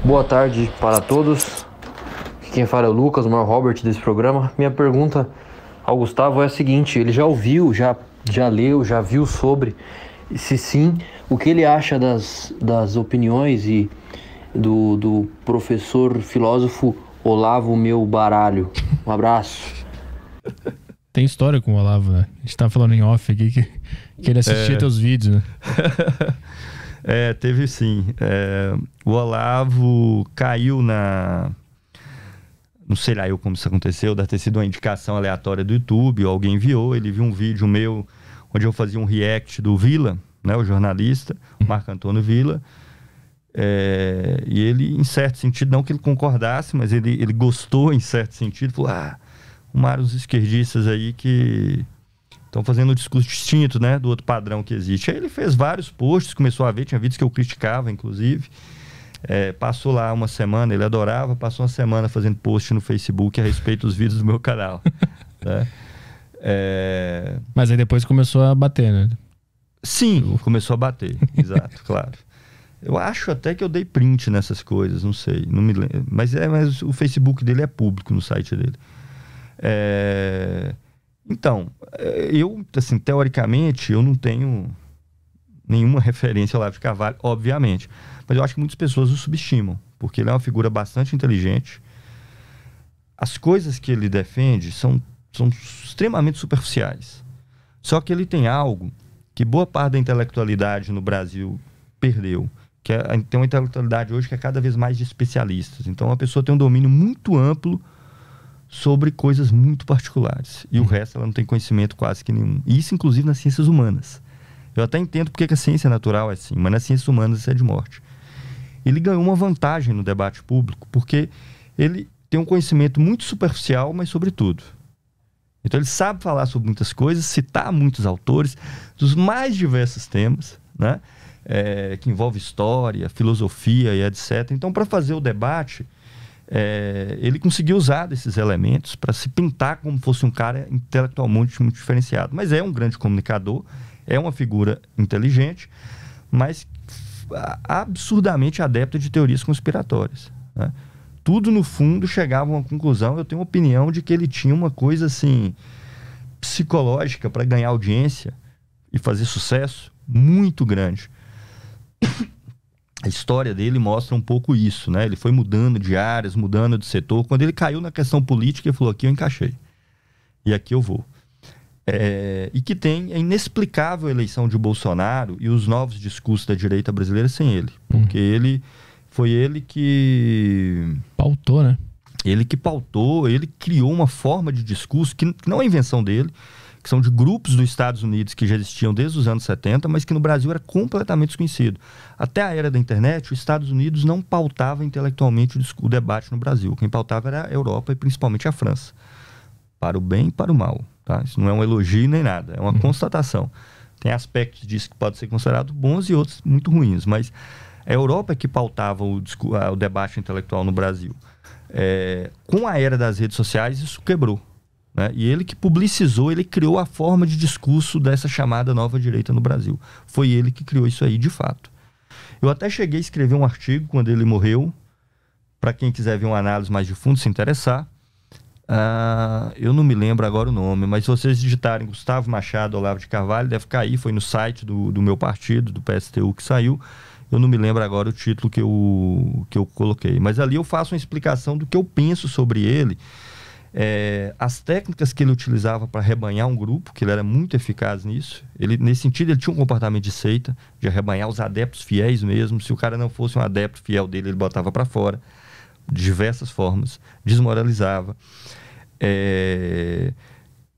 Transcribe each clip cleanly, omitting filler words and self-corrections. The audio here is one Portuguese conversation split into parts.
Boa tarde para todos. Quem fala é o Lucas, o maior Robert desse programa. Minha pergunta ao Gustavo é a seguinte: ele já ouviu, já leu, já viu sobre? Se sim, o que ele acha das opiniões do professor filósofo Olavo Meu Baralho? Um abraço. Tem história com o Olavo, né? A gente tá falando em off aqui que ele assistia teus vídeos, né? Teve sim. O Olavo caiu na... Não sei lá como isso aconteceu, deve ter sido uma indicação aleatória do YouTube, ou alguém enviou, ele viu um vídeo meu onde eu fazia um react do Vila, né, o jornalista, Marco Antônio Vila, e ele, em certo sentido, não que ele concordasse, mas ele gostou em certo sentido, falou, os esquerdistas aí que estão fazendo um discurso distinto, né, do outro padrão que existe. Aí ele fez vários posts, começou a ver, tinha vídeos que eu criticava, inclusive. Passou lá uma semana, ele adorava, passou uma semana fazendo post no Facebook a respeito dos vídeos do meu canal. Né? Mas aí depois começou a bater, né? Sim, começou a bater, exato, claro. Eu acho até que eu dei print nessas coisas, não sei, não me lembro. Mas o Facebook dele é público no site dele. Então, eu, assim, teoricamente, eu não tenho nenhuma referência ao Olavo de Carvalho, obviamente. Mas eu acho que muitas pessoas o subestimam, porque ele é uma figura bastante inteligente. As coisas que ele defende são extremamente superficiais. Só que ele tem algo que boa parte da intelectualidade no Brasil perdeu, que tem uma intelectualidade hoje que é cada vez mais de especialistas. Então a pessoa tem um domínio muito amplo sobre coisas muito particulares. E o resto ela não tem conhecimento quase que nenhum. E isso inclusive nas ciências humanas. Eu até entendo porque que a ciência natural é assim, mas nas ciências humanas isso é de morte. Ele ganhou uma vantagem no debate público, porque ele tem um conhecimento muito superficial, mas sobre tudo. Então ele sabe falar sobre muitas coisas, citar muitos autores, dos mais diversos temas, né? Que envolve história, filosofia e etc. Então, para fazer o debate, ele conseguiu usar desses elementos para se pintar como fosse um cara intelectualmente muito diferenciado. Mas é um grande comunicador, é uma figura inteligente, mas absurdamente adepto de teorias conspiratórias, né? Tudo no fundo chegava a uma conclusão. Eu tenho uma opinião de que ele tinha uma coisa assim psicológica para ganhar audiência e fazer sucesso muito grande. A história dele mostra um pouco isso, né? Ele foi mudando de áreas, mudando de setor. Quando ele caiu na questão política, ele falou: aqui eu encaixei e aqui eu vou. E que tem a inexplicável eleição de Bolsonaro e os novos discursos da direita brasileira sem ele. Porque foi ele que... pautou, né? Ele que pautou, ele criou uma forma de discurso que não é invenção dele, que são de grupos dos Estados Unidos que já existiam desde os anos 70, mas que no Brasil era completamente desconhecido. Até a era da internet, os Estados Unidos não pautava intelectualmente o debate no Brasil. Quem pautava era a Europa e principalmente a França. Para o bem e para o mal. Tá? Isso não é um elogio nem nada, é uma constatação. Tem aspectos disso que podem ser considerados bons e outros muito ruins, mas a Europa é que pautava o debate intelectual no Brasil. Com a era das redes sociais, isso quebrou, né? E ele que publicizou, ele criou a forma de discurso dessa chamada nova direita no Brasil. Foi ele que criou isso aí, de fato. Eu até cheguei a escrever um artigo quando ele morreu, para quem quiser ver uma análise mais de fundo, se interessar. Eu não me lembro agora o nome, mas se vocês digitarem Gustavo Machado Olavo de Carvalho, deve cair, foi no site do meu partido, do PSTU, que saiu. Eu não me lembro agora o título que eu coloquei, mas ali eu faço uma explicação do que eu penso sobre ele, as técnicas que ele utilizava para arrebanhar um grupo, que ele era muito eficaz nisso. Nesse sentido, ele tinha um comportamento de seita, de arrebanhar os adeptos fiéis mesmo. Se o cara não fosse um adepto fiel dele, ele botava para fora, de diversas formas, desmoralizava.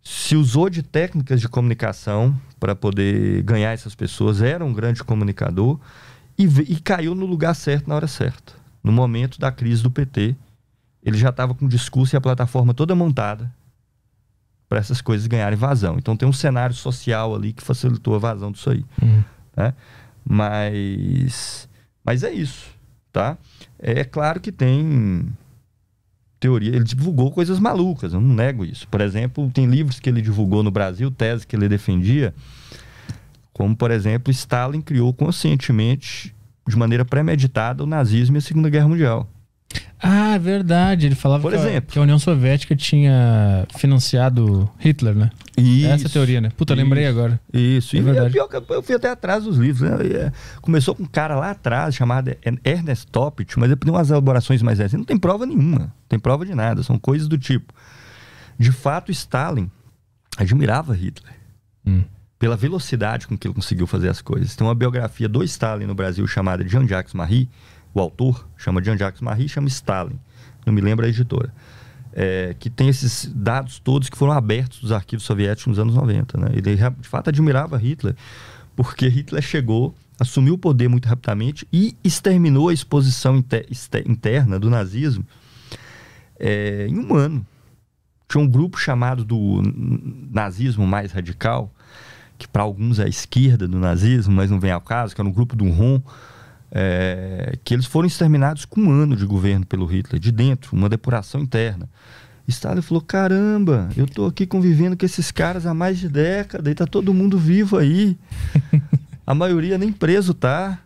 Se usou de técnicas de comunicação para poder ganhar essas pessoas, era um grande comunicador e caiu no lugar certo na hora certa. No momento da crise do PT, ele já estava com o discurso e a plataforma toda montada para essas coisas ganharem vazão. Então tem um cenário social ali que facilitou a vazão disso aí. Né? Mas é isso, tá? É claro que tem teoria, ele divulgou coisas malucas, eu não nego isso. Por exemplo, tem livros que ele divulgou no Brasil, teses que ele defendia, como, por exemplo, Stalin criou conscientemente de maneira premeditada o nazismo e a Segunda Guerra Mundial. Ah, é verdade. Ele falava Por exemplo, que a União Soviética tinha financiado Hitler, né? Isso, essa é a teoria, né? Puta, eu lembrei agora. Isso. É verdade. Pior que eu fui até atrás dos livros, né? Começou com um cara lá atrás chamado Ernest Toppich, mas depois tem umas elaborações mais recentes. Não tem prova nenhuma. Não tem prova de nada. São coisas do tipo. De fato, Stalin admirava Hitler. Pela velocidade com que ele conseguiu fazer as coisas. Tem uma biografia do Stalin no Brasil chamada Jean-Jacques Marie. O autor chama Jean-Jacques Marie, chama Stalin. Não me lembro a editora. Que tem esses dados todos que foram abertos dos arquivos soviéticos nos anos 90. Né? Ele, de fato, admirava Hitler, porque Hitler chegou, assumiu o poder muito rapidamente e exterminou a exposição interna do nazismo em um ano. Tinha um grupo chamado do nazismo mais radical, que para alguns é a esquerda do nazismo, mas não vem ao caso, que era um grupo do RON, que eles foram exterminados com um ano de governo pelo Hitler, de dentro, uma depuração interna. Stalin falou, caramba, eu tô aqui convivendo com esses caras há mais de década e tá todo mundo vivo aí. A maioria nem preso tá.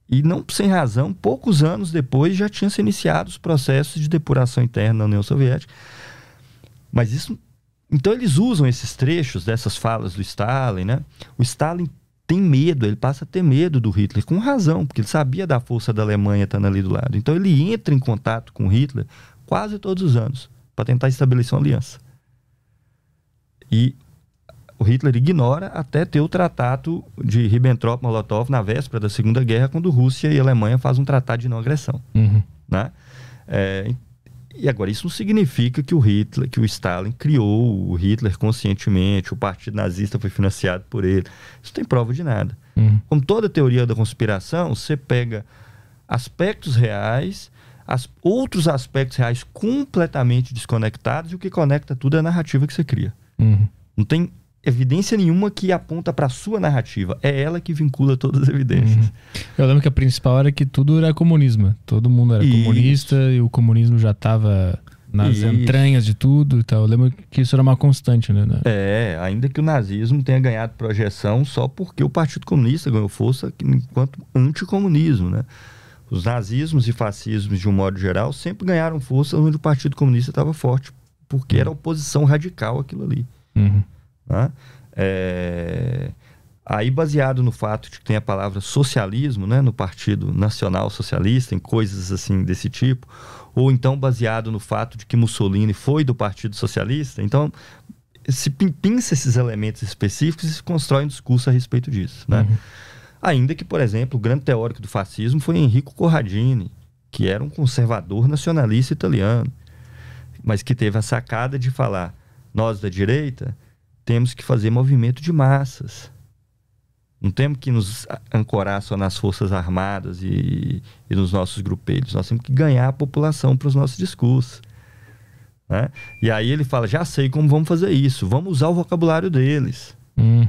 E não sem razão, poucos anos depois já tinham se iniciado os processos de depuração interna na União Soviética. Mas isso... Então eles usam esses trechos dessas falas do Stalin, né? O Stalin tem medo, ele passa a ter medo do Hitler, com razão, porque ele sabia da força da Alemanha estando ali do lado. Então ele entra em contato com Hitler quase todos os anos, para tentar estabelecer uma aliança. E o Hitler ignora até ter o tratado de Ribbentrop-Molotov na véspera da Segunda Guerra, quando Rússia e Alemanha fazem um tratado de não agressão. Né? E agora, isso não significa que o Stalin criou o Hitler conscientemente, o partido nazista foi financiado por ele. Isso não tem prova de nada. Como toda teoria da conspiração, você pega aspectos reais, outros aspectos reais completamente desconectados, e o que conecta tudo é a narrativa que você cria. Não tem evidência nenhuma que aponta para a sua narrativa. É ela que vincula todas as evidências. Eu lembro que a principal era que tudo era comunismo. Todo mundo era comunista e o comunismo já estava nas entranhas de tudo e tal. Eu lembro que isso era uma constante, né? Ainda que o nazismo tenha ganhado projeção só porque o Partido Comunista ganhou força enquanto anticomunismo, né? Os nazismos e fascismos, de um modo geral, sempre ganharam força onde o Partido Comunista estava forte, porque era oposição radical aquilo ali. Né? Aí, baseado no fato de que tem a palavra socialismo, né, no Partido Nacional Socialista, em coisas assim desse tipo, ou então baseado no fato de que Mussolini foi do Partido Socialista, então se pinça esses elementos específicos e se constrói um discurso a respeito disso. Né? Ainda que, por exemplo, o grande teórico do fascismo foi Enrico Corradini, que era um conservador nacionalista italiano, mas que teve a sacada de falar, nós da direita temos que fazer movimento de massas. Não temos que nos ancorar só nas forças armadas e nos nossos grupelhos. Nós temos que ganhar a população para os nossos discursos. Né? E aí ele fala, já sei como vamos fazer isso. Vamos usar o vocabulário deles.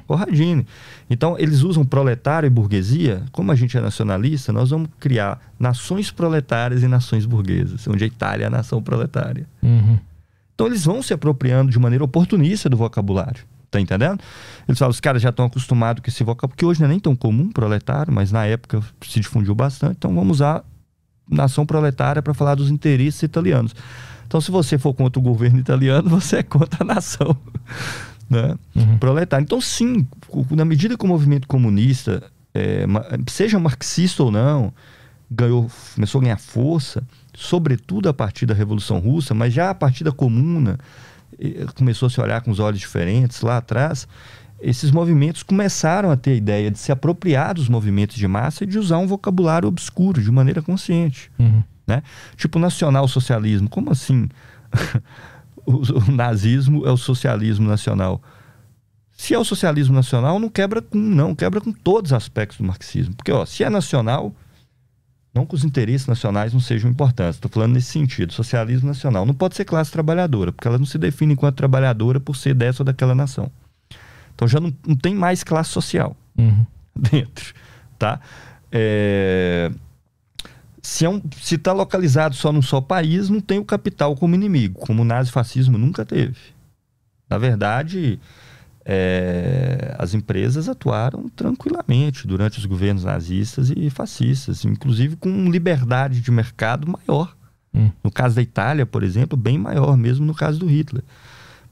Corradini. Então, eles usam proletário e burguesia. Como a gente é nacionalista, nós vamos criar nações proletárias e nações burguesas, onde a Itália é a nação proletária. Então eles vão se apropriando de maneira oportunista do vocabulário. Tá entendendo? Eles falam, os caras já estão acostumados com esse vocabulário, que hoje não é nem tão comum, proletário, mas na época se difundiu bastante. Então vamos usar nação proletária para falar dos interesses italianos. Então, se você for contra o governo italiano, você é contra a nação, né? Proletária. Então, sim, na medida que o movimento comunista, seja marxista ou não, começou a ganhar força, sobretudo a partir da Revolução Russa, mas já a partir da Comuna, começou a se olhar com os olhos diferentes lá atrás, esses movimentos começaram a ter a ideia de se apropriar dos movimentos de massa e de usar um vocabulário obscuro, de maneira consciente. Né? Tipo nacional-socialismo. Como assim o nazismo é o socialismo nacional? Se é o socialismo nacional, não quebra com todos os aspectos do marxismo. Porque, se é nacional, não que os interesses nacionais não sejam importantes. Estou falando nesse sentido. Socialismo nacional não pode ser classe trabalhadora, porque ela não se define enquanto trabalhadora por ser dessa ou daquela nação. Então já não tem mais classe social dentro. Tá? Se está localizado só num só país, não tem o capital como inimigo, como o nazifascismo nunca teve. Na verdade, as empresas atuaram tranquilamente durante os governos nazistas e fascistas, inclusive com liberdade de mercado maior. No caso da Itália, por exemplo, bem maior, mesmo no caso do Hitler.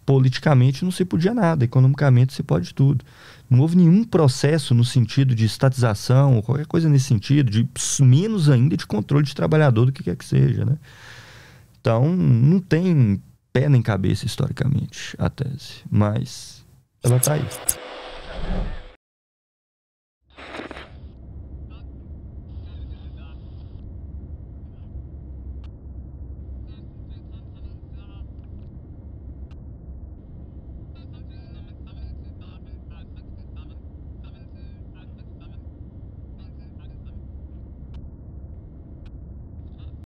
Politicamente não se podia nada, economicamente se pode tudo. Não houve nenhum processo no sentido de estatização ou qualquer coisa nesse sentido, de menos ainda de controle de trabalhador, do que quer que seja, né? Então, não tem pé nem cabeça historicamente a tese, mas ela está aí.